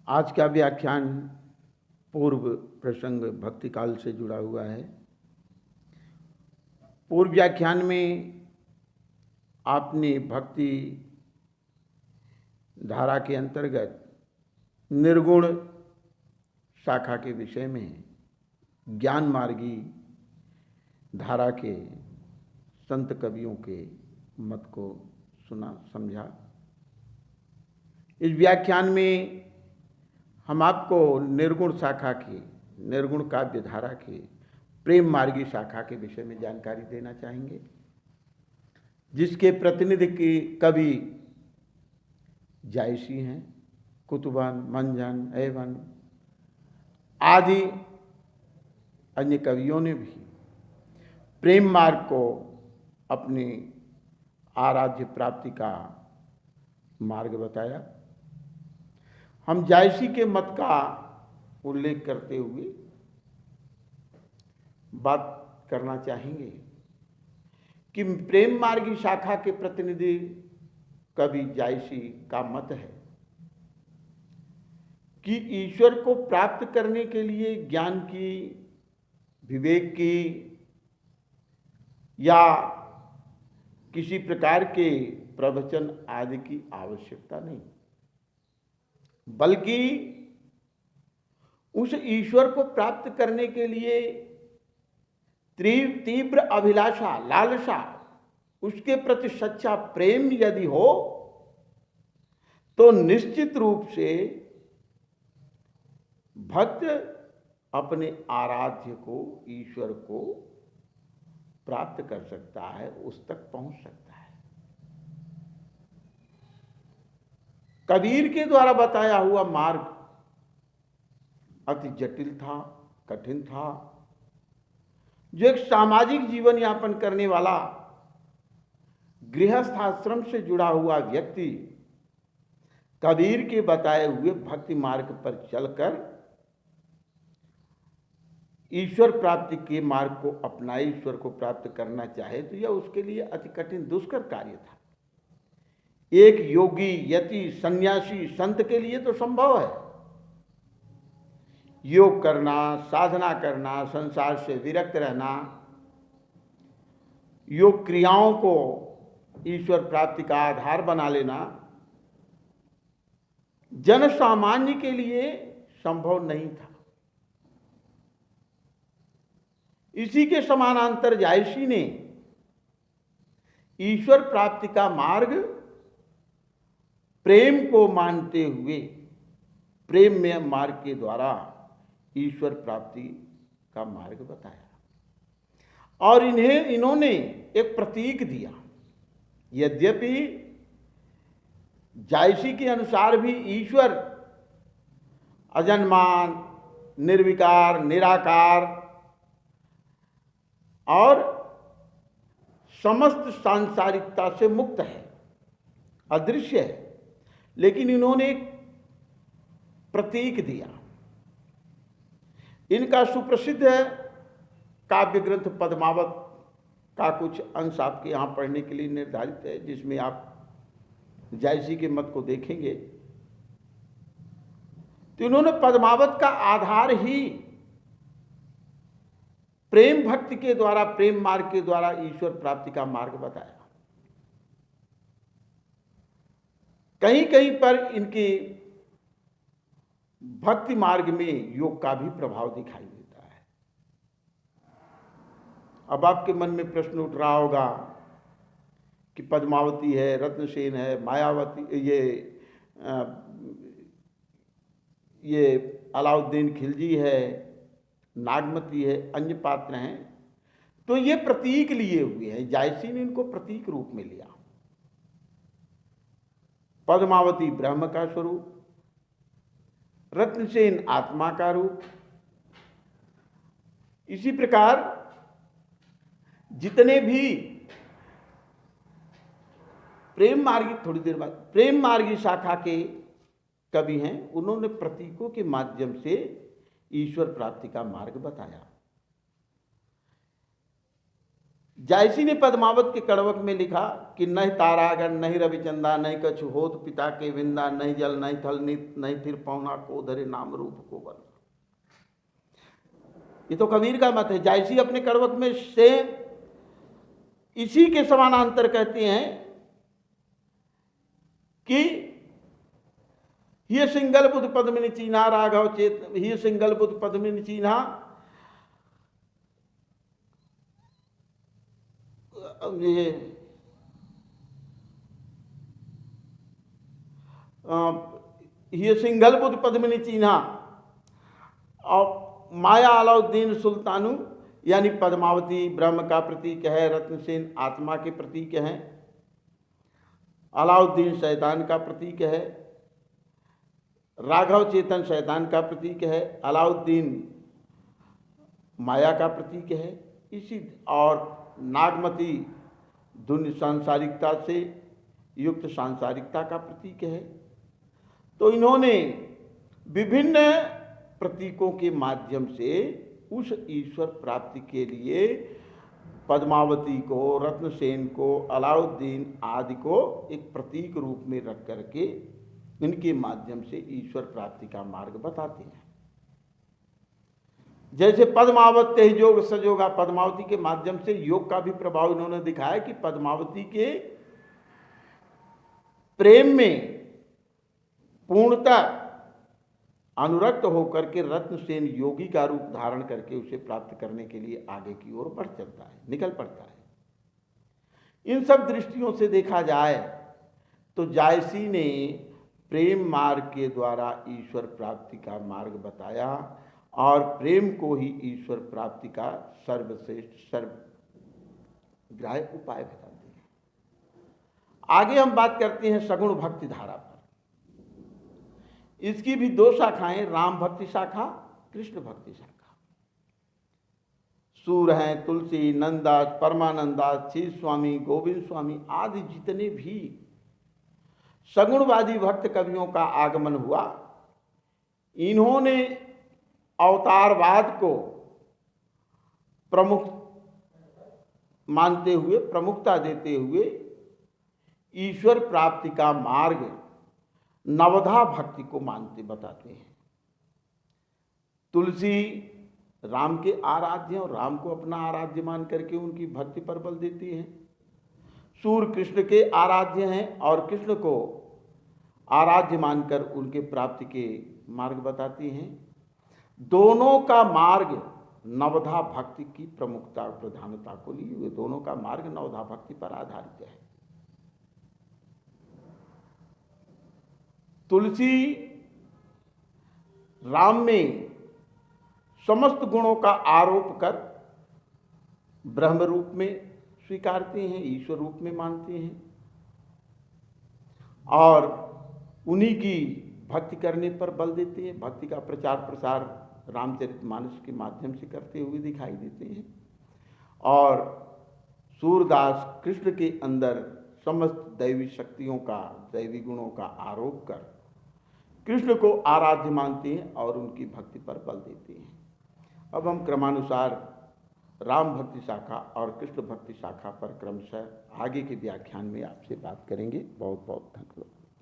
आज का व्याख्यान पूर्व प्रसंग भक्ति काल से जुड़ा हुआ है। पूर्व व्याख्यान में आपने भक्ति धारा के अंतर्गत निर्गुण शाखा के विषय में ज्ञान मार्गी धारा के संत कवियों के मत को सुना समझा। इस व्याख्यान में हम आपको निर्गुण शाखा की, निर्गुण काव्य धारा की प्रेम मार्गी शाखा के विषय में जानकारी देना चाहेंगे, जिसके प्रतिनिधि की कवि जायसी हैं। कुतुबन, मंजन, एवन आदि अन्य कवियों ने भी प्रेम मार्ग को अपनी आराध्य प्राप्ति का मार्ग बताया। हम जायसी के मत का उल्लेख करते हुए बात करना चाहेंगे कि प्रेम मार्गी शाखा के प्रतिनिधि कवि जायसी का मत है कि ईश्वर को प्राप्त करने के लिए ज्ञान की, विवेक की या किसी प्रकार के प्रवचन आदि की आवश्यकता नहीं, बल्कि उस ईश्वर को प्राप्त करने के लिए तीव्र अभिलाषा, लालसा, उसके प्रति सच्चा प्रेम यदि हो तो निश्चित रूप से भक्त अपने आराध्य को, ईश्वर को प्राप्त कर सकता है, उस तक पहुंच सकता है। कबीर के द्वारा बताया हुआ मार्ग अति जटिल था, कठिन था। जो एक सामाजिक जीवन यापन करने वाला गृहस्थ आश्रम से जुड़ा हुआ व्यक्ति कबीर के बताए हुए भक्ति मार्ग पर चलकर ईश्वर प्राप्ति के मार्ग को अपनाए, ईश्वर को प्राप्त करना चाहे तो यह उसके लिए अति कठिन दुष्कर कार्य था। एक योगी, यति, सन्यासी, संत के लिए तो संभव है योग करना, साधना करना, संसार से विरक्त रहना, योग क्रियाओं को ईश्वर प्राप्ति का आधार बना लेना जन सामान्य के लिए संभव नहीं था। इसी के समानांतर जायसी ने ईश्वर प्राप्ति का मार्ग प्रेम को मानते हुए प्रेम में मार्ग के द्वारा ईश्वर प्राप्ति का मार्ग बताया और इन्होंने एक प्रतीक दिया। यद्यपि जायसी के अनुसार भी ईश्वर अजन्मान, निर्विकार, निराकार और समस्त सांसारिकता से मुक्त है, अदृश्य है, लेकिन इन्होंने एक प्रतीक दिया। इनका सुप्रसिद्ध काव्य ग्रंथ पद्मावत का कुछ अंश आपके यहाँ पढ़ने के लिए निर्धारित है, जिसमें आप जायसी के मत को देखेंगे तो इन्होंने पद्मावत का आधार ही प्रेम भक्ति के द्वारा, प्रेम मार्ग के द्वारा ईश्वर प्राप्ति का मार्ग बताया। कहीं कहीं पर इनके भक्ति मार्ग में योग का भी प्रभाव दिखाई देता है। अब आपके मन में प्रश्न उठ रहा होगा कि पद्मावती है, रत्नसेन है, मायावती, ये अलाउद्दीन खिलजी है, नागमती है, अन्य पात्र हैं, तो ये प्रतीक लिए हुए हैं। जायसी ने इनको प्रतीक रूप में लिया। पद्मावती ब्रह्म का स्वरूप, रत्नसेन आत्मा का रूप। इसी प्रकार जितने भी प्रेम मार्गी, थोड़ी देर बाद प्रेम मार्गी शाखा के कवि हैं, उन्होंने प्रतीकों के माध्यम से ईश्वर प्राप्ति का मार्ग बताया। जायसी ने पद्मावत के कड़वक में लिखा कि नहीं तारागण नहीं रविचंदा नहीं कछु होत पिता के विंदा नहीं जल नहीं थल नहीं तिर पौना को धरे नाम रूप को बल। ये तो कबीर का मत है। जायसी अपने कड़वक में से इसी के समानांतर कहते हैं कि ये सिंगल बुध पद्मिनी चीन्हा राघव चेत ये सिंगल बुध पद्मिनी चीन्हा ये सिंगल बुध पद्मिनी चीन्हा और माया अलाउद्दीन सुल्तानु यानी पद्मावती ब्रह्म का प्रतीक है, रत्नसेन आत्मा के प्रतीक हैं, अलाउद्दीन शैतान का प्रतीक है, राघव चेतन शैतान का प्रतीक है, अलाउद्दीन माया का प्रतीक है, इसी और नागमती धुन सांसारिकता से युक्त सांसारिकता का प्रतीक है। तो इन्होंने विभिन्न प्रतीकों के माध्यम से उस ईश्वर प्राप्ति के लिए पद्मावती को, रत्नसेन को, अलाउद्दीन आदि को एक प्रतीक रूप में रख करके इनके माध्यम से ईश्वर प्राप्ति का मार्ग बताते हैं। जैसे पद्मावत ते योग सजोगा, पद्मावती के माध्यम से योग का भी प्रभाव इन्होंने दिखाया कि पद्मावती के प्रेम में पूर्णतः अनुरक्त होकर के रत्नसेन योगी का रूप धारण करके उसे प्राप्त करने के लिए आगे की ओर बढ़ चलता है, निकल पड़ता है। इन सब दृष्टियों से देखा जाए तो जायसी ने प्रेम मार्ग के द्वारा ईश्वर प्राप्ति का मार्ग बताया और प्रेम को ही ईश्वर प्राप्ति का सर्वश्रेष्ठ सर्वग्राह्य उपाय बताते हैं। आगे हम बात करते हैं सगुण भक्ति धारा पर। इसकी भी दो शाखाएं, राम भक्ति शाखा, कृष्ण भक्ति शाखा। सूर हैं तुलसी, नंददास, परमानंदास, शील स्वामी, गोविंद स्वामी आदि जितने भी सगुणवादी भक्त कवियों का आगमन हुआ, इन्होंने अवतारवाद को प्रमुख मानते हुए, प्रमुखता देते हुए ईश्वर प्राप्ति का मार्ग नवधा भक्ति को मानते बताते हैं। तुलसी राम के आराध्य और राम को अपना आराध्य मान करके उनकी भक्ति पर बल देती हैं। सूर्य कृष्ण के आराध्य हैं और कृष्ण को आराध्य मानकर उनके प्राप्ति के मार्ग बताती हैं। दोनों का मार्ग नवधा भक्ति की प्रमुखता और प्रधानता को लिए हुए, दोनों का मार्ग नवधा भक्ति पर आधारित है। तुलसी राम में समस्त गुणों का आरोप कर ब्रह्म रूप में स्वीकारते हैं, ईश्वर रूप में मानते हैं और उन्हीं की भक्ति करने पर बल देते हैं। भक्ति का प्रचार प्रसार रामचरितमानस के माध्यम से करते हुए दिखाई देते हैं और सूरदास कृष्ण के अंदर समस्त दैवी शक्तियों का, दैवी गुणों का आरोप कर कृष्ण को आराध्य मानते हैं और उनकी भक्ति पर बल देते हैं। अब हम क्रमानुसार राम भक्ति शाखा और कृष्ण भक्ति शाखा पर क्रमशः आगे के व्याख्यान में आपसे बात करेंगे। बहुत बहुत धन्यवाद।